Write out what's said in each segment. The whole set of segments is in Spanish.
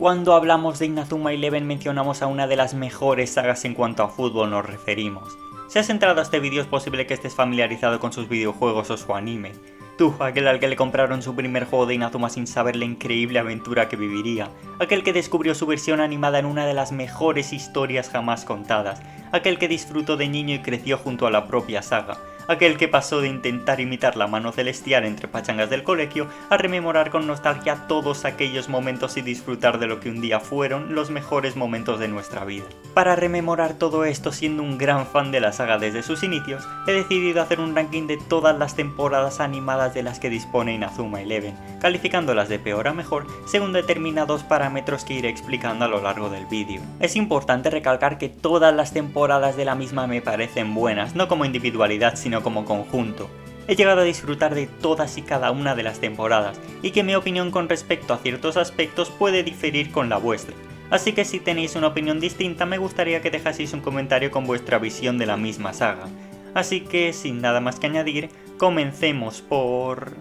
Cuando hablamos de Inazuma Eleven mencionamos a una de las mejores sagas en cuanto a fútbol nos referimos. Si has entrado a este vídeo es posible que estés familiarizado con sus videojuegos o su anime. Tú, aquel al que le compraron su primer juego de Inazuma sin saber la increíble aventura que viviría, aquel que descubrió su versión animada en una de las mejores historias jamás contadas, aquel que disfrutó de niño y creció junto a la propia saga, aquel que pasó de intentar imitar la mano celestial entre pachangas del colegio a rememorar con nostalgia todos aquellos momentos y disfrutar de lo que un día fueron los mejores momentos de nuestra vida. Para rememorar todo esto, siendo un gran fan de la saga desde sus inicios, he decidido hacer un ranking de todas las temporadas animadas de las que dispone Inazuma Eleven, calificándolas de peor a mejor según determinados parámetros que iré explicando a lo largo del vídeo. Es importante recalcar que todas las temporadas de la misma me parecen buenas, no como individualidad sino como conjunto. He llegado a disfrutar de todas y cada una de las temporadas, y que mi opinión con respecto a ciertos aspectos puede diferir con la vuestra. Así que si tenéis una opinión distinta me gustaría que dejaseis un comentario con vuestra visión de la misma saga. Así que sin nada más que añadir, comencemos por...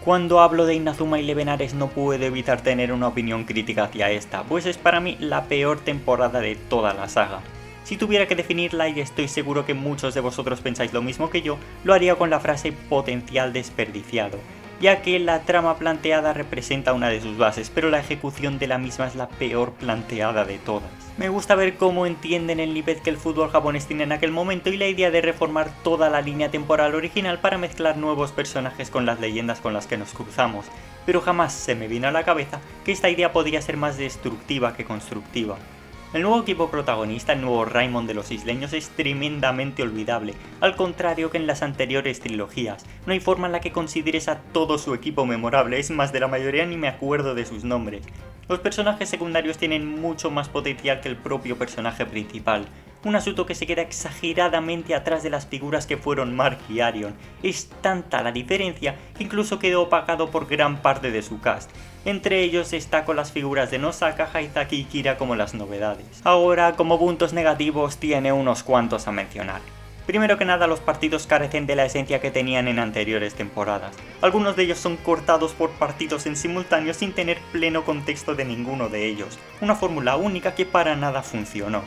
Cuando hablo de Inazuma Eleven Ares no puedo evitar tener una opinión crítica hacia esta, pues es para mí la peor temporada de toda la saga. Si tuviera que definirla, y estoy seguro que muchos de vosotros pensáis lo mismo que yo, lo haría con la frase potencial desperdiciado, ya que la trama planteada representa una de sus bases, pero la ejecución de la misma es la peor planteada de todas. Me gusta ver cómo entienden el nivel que el fútbol japonés tiene en aquel momento y la idea de reformar toda la línea temporal original para mezclar nuevos personajes con las leyendas con las que nos cruzamos, pero jamás se me vino a la cabeza que esta idea podría ser más destructiva que constructiva. El nuevo equipo protagonista, el nuevo Raimon de los isleños, es tremendamente olvidable, al contrario que en las anteriores trilogías. No hay forma en la que consideres a todo su equipo memorable, es más, de la mayoría ni me acuerdo de sus nombres. Los personajes secundarios tienen mucho más potencial que el propio personaje principal. Un asunto que se queda exageradamente atrás de las figuras que fueron Mark y Arion. Es tanta la diferencia que incluso quedó opacado por gran parte de su cast. Entre ellos destaco las figuras de Nosaka, Haizaki y Kira como las novedades. Ahora, como puntos negativos, tiene unos cuantos a mencionar. Primero que nada, los partidos carecen de la esencia que tenían en anteriores temporadas. Algunos de ellos son cortados por partidos en simultáneo sin tener pleno contexto de ninguno de ellos. Una fórmula única que para nada funcionó.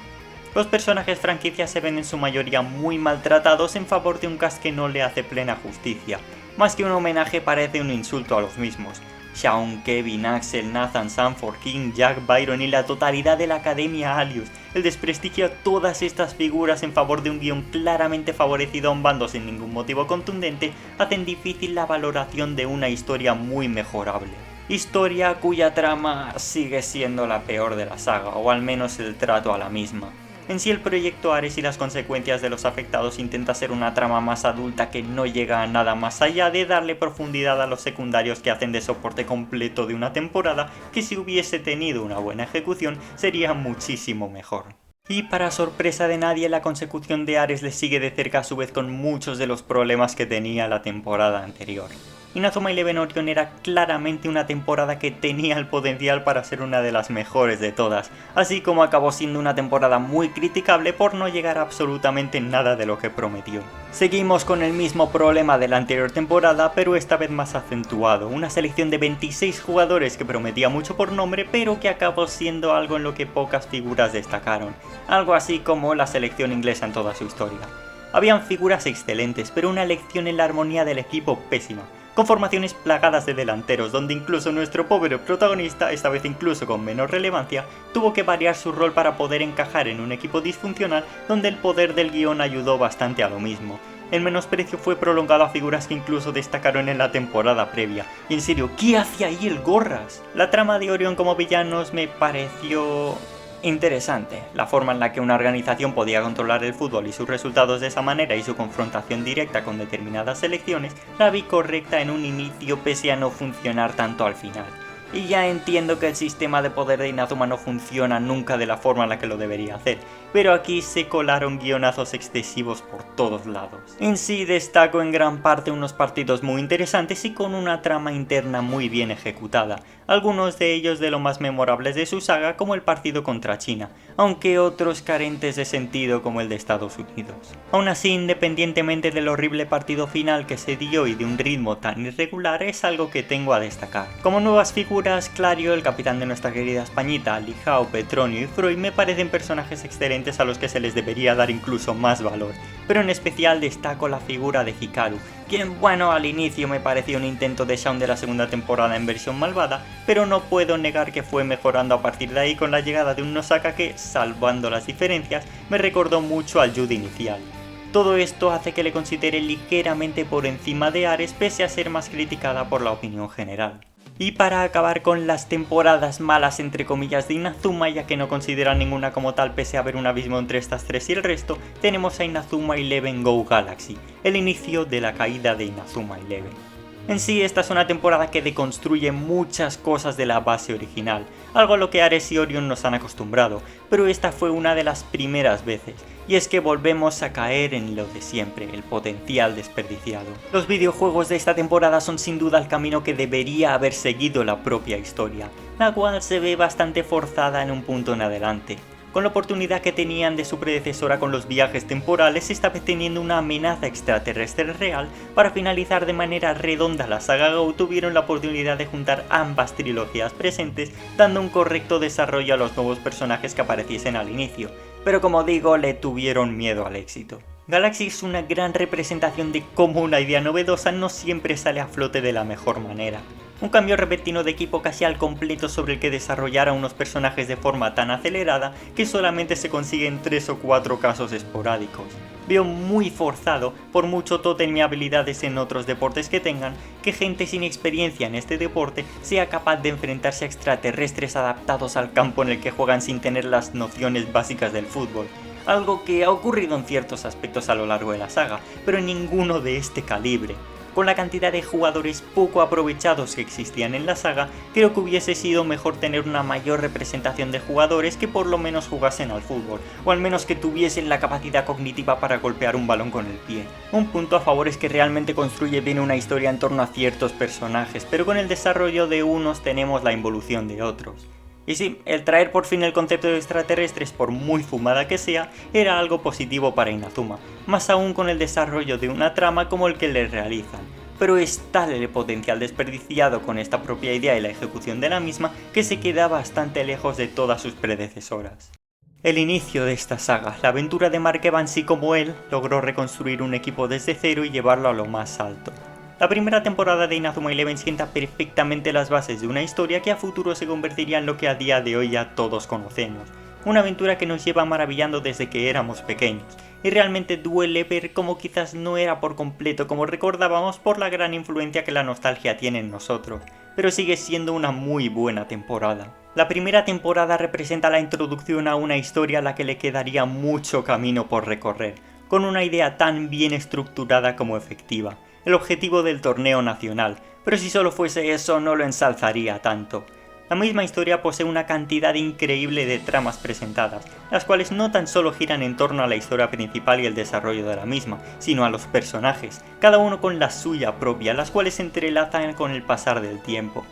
Los personajes franquicias se ven en su mayoría muy maltratados en favor de un cast que no le hace plena justicia. Más que un homenaje parece un insulto a los mismos. Shaun, Kevin, Axel, Nathan, Sanford, King, Jack, Byron y la totalidad de la Academia Alius, el desprestigio a todas estas figuras en favor de un guión claramente favorecido a un bando sin ningún motivo contundente, hacen difícil la valoración de una historia muy mejorable. Historia cuya trama sigue siendo la peor de la saga, o al menos el trato a la misma. En sí, el proyecto Ares y las consecuencias de los afectados intenta ser una trama más adulta que no llega a nada más allá de darle profundidad a los secundarios que hacen de soporte completo de una temporada que, si hubiese tenido una buena ejecución, sería muchísimo mejor. Y para sorpresa de nadie, la consecución de Ares le sigue de cerca a su vez con muchos de los problemas que tenía la temporada anterior. Inazuma Eleven Orion era claramente una temporada que tenía el potencial para ser una de las mejores de todas, así como acabó siendo una temporada muy criticable por no llegar a absolutamente nada de lo que prometió. Seguimos con el mismo problema de la anterior temporada, pero esta vez más acentuado, una selección de 26 jugadores que prometía mucho por nombre, pero que acabó siendo algo en lo que pocas figuras destacaron, algo así como la selección inglesa en toda su historia. Habían figuras excelentes, pero una elección en la armonía del equipo pésima, con formaciones plagadas de delanteros, donde incluso nuestro pobre protagonista, esta vez incluso con menor relevancia, tuvo que variar su rol para poder encajar en un equipo disfuncional donde el poder del guión ayudó bastante a lo mismo. El menosprecio fue prolongado a figuras que incluso destacaron en la temporada previa. Y en serio, ¿qué hace ahí el Gorras? La trama de Orion como villanos me pareció interesante. La forma en la que una organización podía controlar el fútbol y sus resultados de esa manera y su confrontación directa con determinadas selecciones la vi correcta en un inicio pese a no funcionar tanto al final. Y ya entiendo que el sistema de poder de Inazuma no funciona nunca de la forma en la que lo debería hacer, pero aquí se colaron guionazos excesivos por todos lados. En sí destaco en gran parte unos partidos muy interesantes y con una trama interna muy bien ejecutada, algunos de ellos de lo más memorables de su saga como el partido contra China, aunque otros carentes de sentido como el de Estados Unidos. Aún así, independientemente del horrible partido final que se dio y de un ritmo tan irregular, es algo que tengo a destacar. Como nuevas figuras, Clario, el capitán de nuestra querida Españita, Lijao, Petronio y Freud me parecen personajes excelentes a los que se les debería dar incluso más valor, pero en especial destaco la figura de Hikaru, quien, bueno, al inicio me pareció un intento de Shaun de la segunda temporada en versión malvada, pero no puedo negar que fue mejorando a partir de ahí con la llegada de un Nosaka que, salvando las diferencias, me recordó mucho al Jude inicial. Todo esto hace que le considere ligeramente por encima de Ares pese a ser más criticada por la opinión general. Y para acabar con las temporadas malas entre comillas de Inazuma, ya que no consideran ninguna como tal pese a haber un abismo entre estas tres y el resto, tenemos a Inazuma Eleven Go Galaxy, el inicio de la caída de Inazuma Eleven. En sí, esta es una temporada que deconstruye muchas cosas de la base original, algo a lo que Ares y Orion nos han acostumbrado, pero esta fue una de las primeras veces, y es que volvemos a caer en lo de siempre, el potencial desperdiciado. Los videojuegos de esta temporada son sin duda el camino que debería haber seguido la propia historia, la cual se ve bastante forzada en un punto en adelante. Con la oportunidad que tenían de su predecesora con los viajes temporales, esta vez teniendo una amenaza extraterrestre real, para finalizar de manera redonda la saga Go tuvieron la oportunidad de juntar ambas trilogías presentes, dando un correcto desarrollo a los nuevos personajes que apareciesen al inicio, pero como digo, le tuvieron miedo al éxito. Galaxy es una gran representación de cómo una idea novedosa no siempre sale a flote de la mejor manera. Un cambio repentino de equipo casi al completo sobre el que desarrollar a unos personajes de forma tan acelerada que solamente se consigue en 3 o 4 casos esporádicos. Veo muy forzado, por mucho tótem y habilidades en otros deportes que tengan, que gente sin experiencia en este deporte sea capaz de enfrentarse a extraterrestres adaptados al campo en el que juegan sin tener las nociones básicas del fútbol. Algo que ha ocurrido en ciertos aspectos a lo largo de la saga, pero en ninguno de este calibre. Con la cantidad de jugadores poco aprovechados que existían en la saga, creo que hubiese sido mejor tener una mayor representación de jugadores que por lo menos jugasen al fútbol, o al menos que tuviesen la capacidad cognitiva para golpear un balón con el pie. Un punto a favor es que realmente construye bien una historia en torno a ciertos personajes, pero con el desarrollo de unos tenemos la involución de otros. Y sí, el traer por fin el concepto de extraterrestres, por muy fumada que sea, era algo positivo para Inazuma, más aún con el desarrollo de una trama como el que le realizan. Pero es tal el potencial desperdiciado con esta propia idea y la ejecución de la misma que se queda bastante lejos de todas sus predecesoras. El inicio de esta saga, la aventura de Mark Evans y como él, logró reconstruir un equipo desde cero y llevarlo a lo más alto. La primera temporada de Inazuma Eleven sienta perfectamente las bases de una historia que a futuro se convertiría en lo que a día de hoy ya todos conocemos. Una aventura que nos lleva maravillando desde que éramos pequeños, y realmente duele ver cómo quizás no era por completo como recordábamos por la gran influencia que la nostalgia tiene en nosotros, pero sigue siendo una muy buena temporada. La primera temporada representa la introducción a una historia a la que le quedaría mucho camino por recorrer, con una idea tan bien estructurada como efectiva. El objetivo del torneo nacional, pero si solo fuese eso no lo ensalzaría tanto. La misma historia posee una cantidad increíble de tramas presentadas, las cuales no tan solo giran en torno a la historia principal y el desarrollo de la misma, sino a los personajes, cada uno con la suya propia, las cuales se entrelazan con el pasar del tiempo.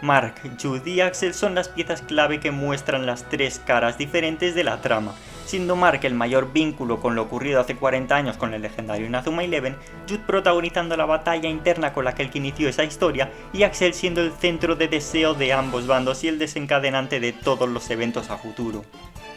Mark, Jude y Axel son las piezas clave que muestran las tres caras diferentes de la trama, siendo Mark el mayor vínculo con lo ocurrido hace 40 años con el legendario Inazuma Eleven, Jude protagonizando la batalla interna con la que él inició esa historia y Axel siendo el centro de deseo de ambos bandos y el desencadenante de todos los eventos a futuro.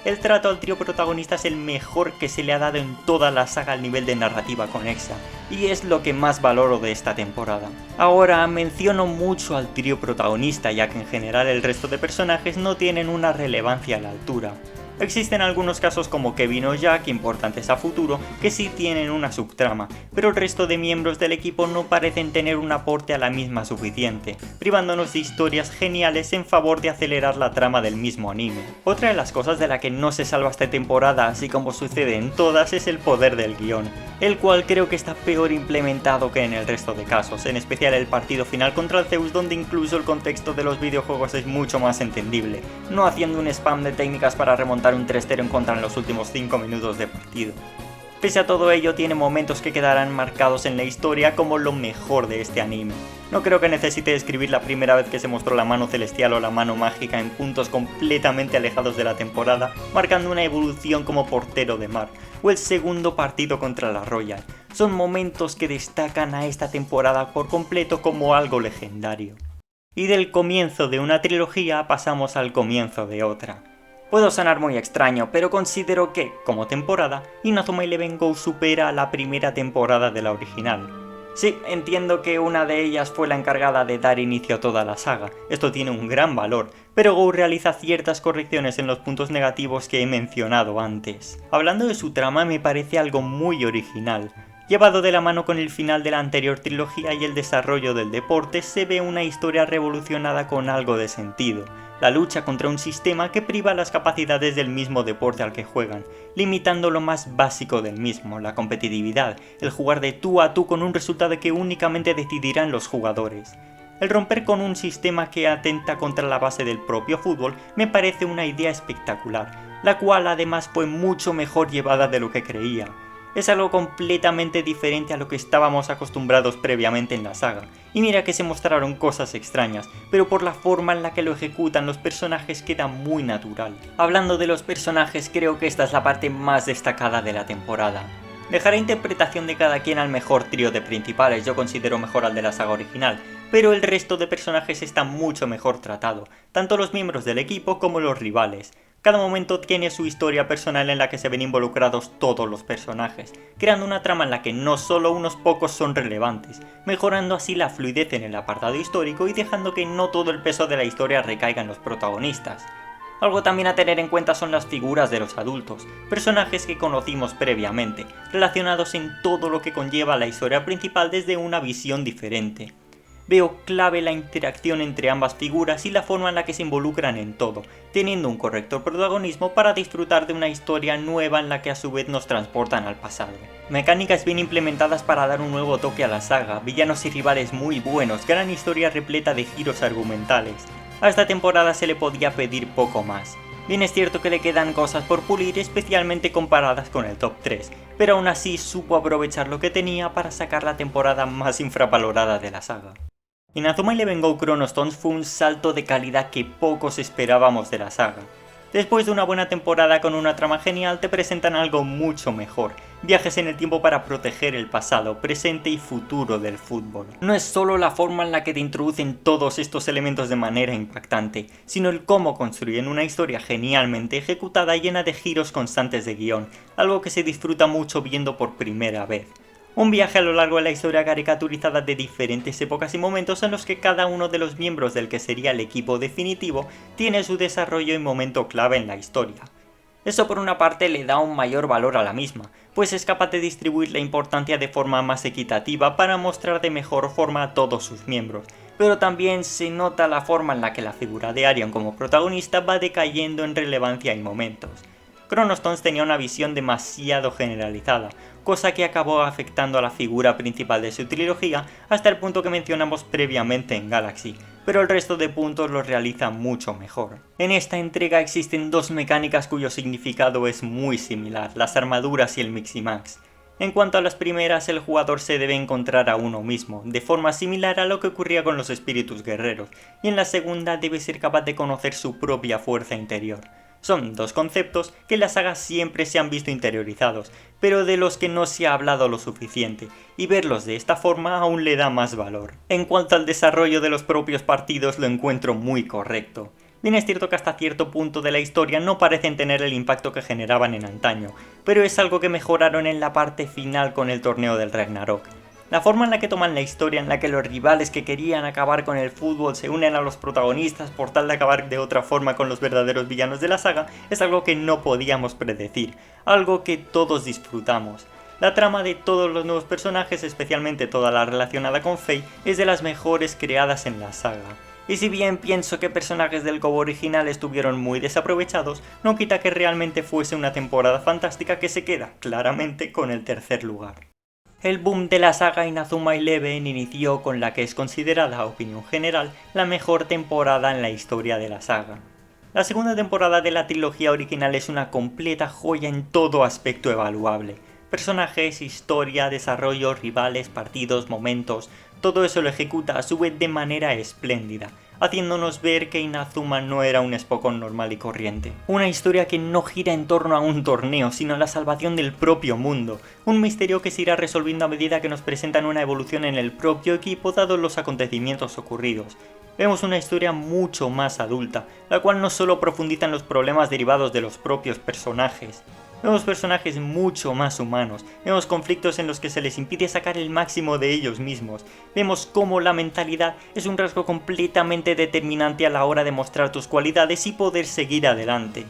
El trato al trío protagonista es el mejor que se le ha dado en toda la saga al nivel de narrativa conexa, y es lo que más valoro de esta temporada. Ahora menciono mucho al trío protagonista ya que en general el resto de personajes no tienen una relevancia a la altura. Existen algunos casos como Kevin o Jack, importantes a futuro, que sí tienen una subtrama, pero el resto de miembros del equipo no parecen tener un aporte a la misma suficiente, privándonos de historias geniales en favor de acelerar la trama del mismo anime. Otra de las cosas de la que no se salva esta temporada, así como sucede en todas, es el poder del guión, el cual creo que está peor implementado que en el resto de casos, en especial el partido final contra el Zeus, donde incluso el contexto de los videojuegos es mucho más entendible, no haciendo un spam de técnicas para remontar un 3-0 en contra en los últimos 5 minutos de partido. Pese a todo ello, tiene momentos que quedarán marcados en la historia como lo mejor de este anime. No creo que necesite describir la primera vez que se mostró la mano celestial o la mano mágica en puntos completamente alejados de la temporada, marcando una evolución como portero de mar, o el segundo partido contra la Royal. Son momentos que destacan a esta temporada por completo como algo legendario. Y del comienzo de una trilogía pasamos al comienzo de otra. Puedo sonar muy extraño, pero considero que, como temporada, Inazuma Eleven Go supera a la primera temporada de la original. Sí, entiendo que una de ellas fue la encargada de dar inicio a toda la saga, esto tiene un gran valor, pero Go realiza ciertas correcciones en los puntos negativos que he mencionado antes. Hablando de su trama, me parece algo muy original. Llevado de la mano con el final de la anterior trilogía y el desarrollo del deporte, se ve una historia revolucionada con algo de sentido. La lucha contra un sistema que priva las capacidades del mismo deporte al que juegan, limitando lo más básico del mismo, la competitividad, el jugar de tú a tú con un resultado que únicamente decidirán los jugadores. El romper con un sistema que atenta contra la base del propio fútbol me parece una idea espectacular, la cual además fue mucho mejor llevada de lo que creía. Es algo completamente diferente a lo que estábamos acostumbrados previamente en la saga, y mira que se mostraron cosas extrañas, pero por la forma en la que lo ejecutan los personajes queda muy natural. Hablando de los personajes, creo que esta es la parte más destacada de la temporada. Dejaré interpretación de cada quien al mejor trío de principales, yo considero mejor al de la saga original, pero el resto de personajes está mucho mejor tratado, tanto los miembros del equipo como los rivales. Cada momento tiene su historia personal en la que se ven involucrados todos los personajes, creando una trama en la que no solo unos pocos son relevantes, mejorando así la fluidez en el apartado histórico y dejando que no todo el peso de la historia recaiga en los protagonistas. Algo también a tener en cuenta son las figuras de los adultos, personajes que conocimos previamente, relacionados en todo lo que conlleva la historia principal desde una visión diferente. Veo clave la interacción entre ambas figuras y la forma en la que se involucran en todo, teniendo un correcto protagonismo para disfrutar de una historia nueva en la que a su vez nos transportan al pasado. Mecánicas bien implementadas para dar un nuevo toque a la saga, villanos y rivales muy buenos, gran historia repleta de giros argumentales. A esta temporada se le podía pedir poco más. Bien es cierto que le quedan cosas por pulir, especialmente comparadas con el top 3, pero aún así supo aprovechar lo que tenía para sacar la temporada más infravalorada de la saga. Inazuma Eleven Go Chrono Stones fue un salto de calidad que pocos esperábamos de la saga. Después de una buena temporada con una trama genial te presentan algo mucho mejor, viajes en el tiempo para proteger el pasado, presente y futuro del fútbol. No es solo la forma en la que te introducen todos estos elementos de manera impactante, sino el cómo construyen una historia genialmente ejecutada llena de giros constantes de guión, algo que se disfruta mucho viendo por primera vez. Un viaje a lo largo de la historia caricaturizada de diferentes épocas y momentos en los que cada uno de los miembros del que sería el equipo definitivo tiene su desarrollo y momento clave en la historia. Eso por una parte le da un mayor valor a la misma, pues es capaz de distribuir la importancia de forma más equitativa para mostrar de mejor forma a todos sus miembros, pero también se nota la forma en la que la figura de Arion como protagonista va decayendo en relevancia y momentos. Chrono Stones tenía una visión demasiado generalizada, cosa que acabó afectando a la figura principal de su trilogía hasta el punto que mencionamos previamente en Galaxy, pero el resto de puntos los realiza mucho mejor. En esta entrega existen dos mecánicas cuyo significado es muy similar, las armaduras y el Miximax. En cuanto a las primeras, el jugador se debe encontrar a uno mismo, de forma similar a lo que ocurría con los espíritus guerreros, y en la segunda debe ser capaz de conocer su propia fuerza interior. Son dos conceptos que en la saga siempre se han visto interiorizados, pero de los que no se ha hablado lo suficiente, y verlos de esta forma aún le da más valor. En cuanto al desarrollo de los propios partidos lo encuentro muy correcto. Bien es cierto que hasta cierto punto de la historia no parecen tener el impacto que generaban en antaño, pero es algo que mejoraron en la parte final con el torneo del Ragnarok. La forma en la que toman la historia en la que los rivales que querían acabar con el fútbol se unen a los protagonistas por tal de acabar de otra forma con los verdaderos villanos de la saga es algo que no podíamos predecir, algo que todos disfrutamos. La trama de todos los nuevos personajes, especialmente toda la relacionada con Faye, es de las mejores creadas en la saga. Y si bien pienso que personajes del Go original estuvieron muy desaprovechados, no quita que realmente fuese una temporada fantástica que se queda claramente con el tercer lugar. El boom de la saga Inazuma Eleven inició con la que es considerada, a opinión general, la mejor temporada en la historia de la saga. La segunda temporada de la trilogía original es una completa joya en todo aspecto evaluable. Personajes, historia, desarrollo, rivales, partidos, momentos, todo eso lo ejecuta a su vez de manera espléndida, haciéndonos ver que Inazuma no era un Spokon normal y corriente. Una historia que no gira en torno a un torneo, sino a la salvación del propio mundo, un misterio que se irá resolviendo a medida que nos presentan una evolución en el propio equipo dados los acontecimientos ocurridos. Vemos una historia mucho más adulta, la cual no solo profundiza en los problemas derivados de los propios personajes. Vemos personajes mucho más humanos, vemos conflictos en los que se les impide sacar el máximo de ellos mismos, vemos cómo la mentalidad es un rasgo completamente determinante a la hora de mostrar tus cualidades y poder seguir adelante.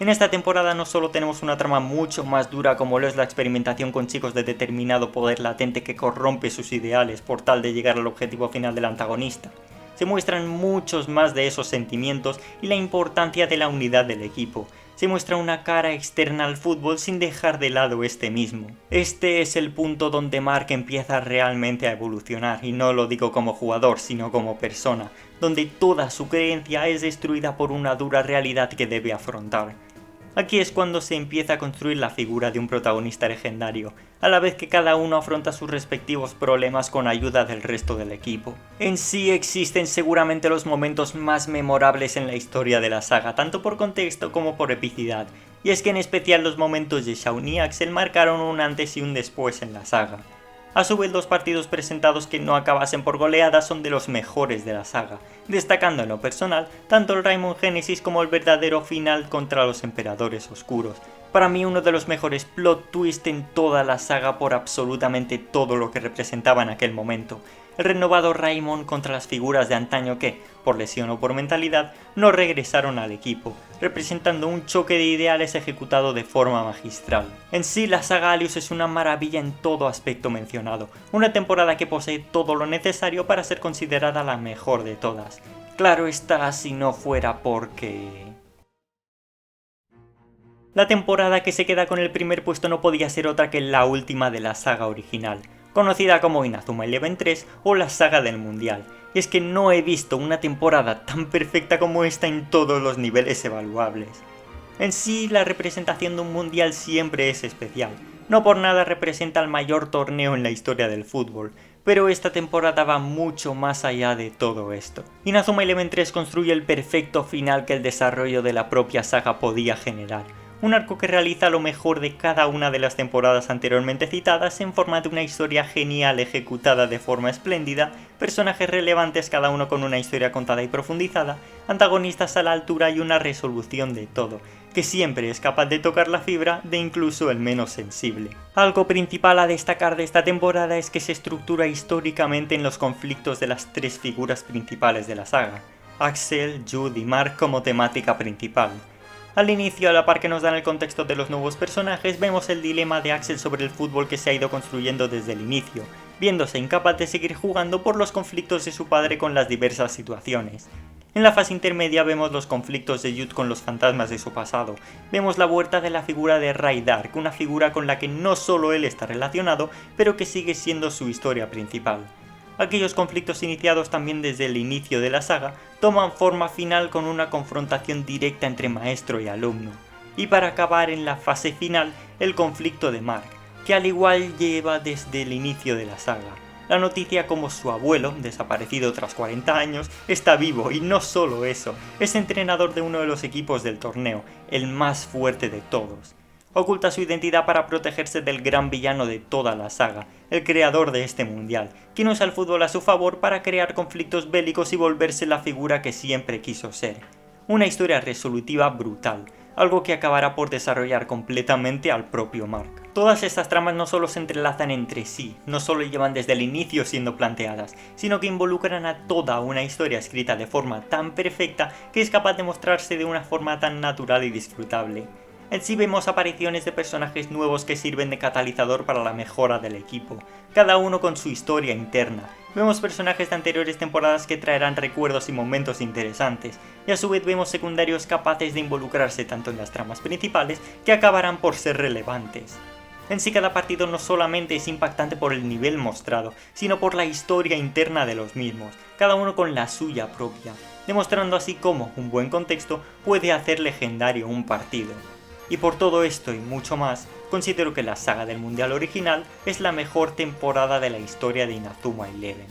En esta temporada no solo tenemos una trama mucho más dura como lo es la experimentación con chicos de determinado poder latente que corrompe sus ideales por tal de llegar al objetivo final del antagonista. Se muestran muchos más de esos sentimientos y la importancia de la unidad del equipo. Se muestra una cara externa al fútbol sin dejar de lado este mismo. Este es el punto donde Mark empieza realmente a evolucionar, y no lo digo como jugador, sino como persona, donde toda su creencia es destruida por una dura realidad que debe afrontar. Aquí es cuando se empieza a construir la figura de un protagonista legendario, a la vez que cada uno afronta sus respectivos problemas con ayuda del resto del equipo. En sí existen seguramente los momentos más memorables en la historia de la saga, tanto por contexto como por epicidad, y es que en especial los momentos de Shaun y Axel marcaron un antes y un después en la saga. A su vez, los partidos presentados que no acabasen por goleada son de los mejores de la saga, destacando en lo personal tanto el Raimon Genesis como el verdadero final contra los Emperadores Oscuros. Para mí uno de los mejores plot twists en toda la saga por absolutamente todo lo que representaba en aquel momento. El renovado Raimon contra las figuras de antaño que, por lesión o por mentalidad, no regresaron al equipo, representando un choque de ideales ejecutado de forma magistral. En sí, la saga Alius es una maravilla en todo aspecto mencionado, una temporada que posee todo lo necesario para ser considerada la mejor de todas. Claro está, si no fuera porque... La temporada que se queda con el primer puesto no podía ser otra que la última de la saga original, conocida como Inazuma Eleven 3 o la saga del Mundial, y es que no he visto una temporada tan perfecta como esta en todos los niveles evaluables. En sí, la representación de un Mundial siempre es especial, no por nada representa el mayor torneo en la historia del fútbol, pero esta temporada va mucho más allá de todo esto. Inazuma Eleven 3 construye el perfecto final que el desarrollo de la propia saga podía generar. Un arco que realiza lo mejor de cada una de las temporadas anteriormente citadas en forma de una historia genial ejecutada de forma espléndida, personajes relevantes cada uno con una historia contada y profundizada, antagonistas a la altura y una resolución de todo, que siempre es capaz de tocar la fibra de incluso el menos sensible. Algo principal a destacar de esta temporada es que se estructura históricamente en los conflictos de las tres figuras principales de la saga, Axel, Jude y Mark como temática principal. Al inicio, a la par que nos dan el contexto de los nuevos personajes, vemos el dilema de Axel sobre el fútbol que se ha ido construyendo desde el inicio, viéndose incapaz de seguir jugando por los conflictos de su padre con las diversas situaciones. En la fase intermedia vemos los conflictos de Jude con los fantasmas de su pasado, vemos la vuelta de la figura de Ray Dark, una figura con la que no solo él está relacionado, pero que sigue siendo su historia principal. Aquellos conflictos iniciados también desde el inicio de la saga toman forma final con una confrontación directa entre maestro y alumno. Y para acabar en la fase final, el conflicto de Mark, que al igual lleva desde el inicio de la saga. La noticia como su abuelo, desaparecido tras 40 años, está vivo y no solo eso, es entrenador de uno de los equipos del torneo, el más fuerte de todos. Oculta su identidad para protegerse del gran villano de toda la saga, el creador de este mundial, quien usa el fútbol a su favor para crear conflictos bélicos y volverse la figura que siempre quiso ser. Una historia resolutiva brutal, algo que acabará por desarrollar completamente al propio Mark. Todas estas tramas no solo se entrelazan entre sí, no solo llevan desde el inicio siendo planteadas, sino que involucran a toda una historia escrita de forma tan perfecta que es capaz de mostrarse de una forma tan natural y disfrutable. En sí vemos apariciones de personajes nuevos que sirven de catalizador para la mejora del equipo, cada uno con su historia interna. Vemos personajes de anteriores temporadas que traerán recuerdos y momentos interesantes, y a su vez vemos secundarios capaces de involucrarse tanto en las tramas principales que acabarán por ser relevantes. En sí cada partido no solamente es impactante por el nivel mostrado, sino por la historia interna de los mismos, cada uno con la suya propia, demostrando así cómo un buen contexto puede hacer legendario un partido. Y por todo esto y mucho más, considero que la saga del Mundial original es la mejor temporada de la historia de Inazuma Eleven.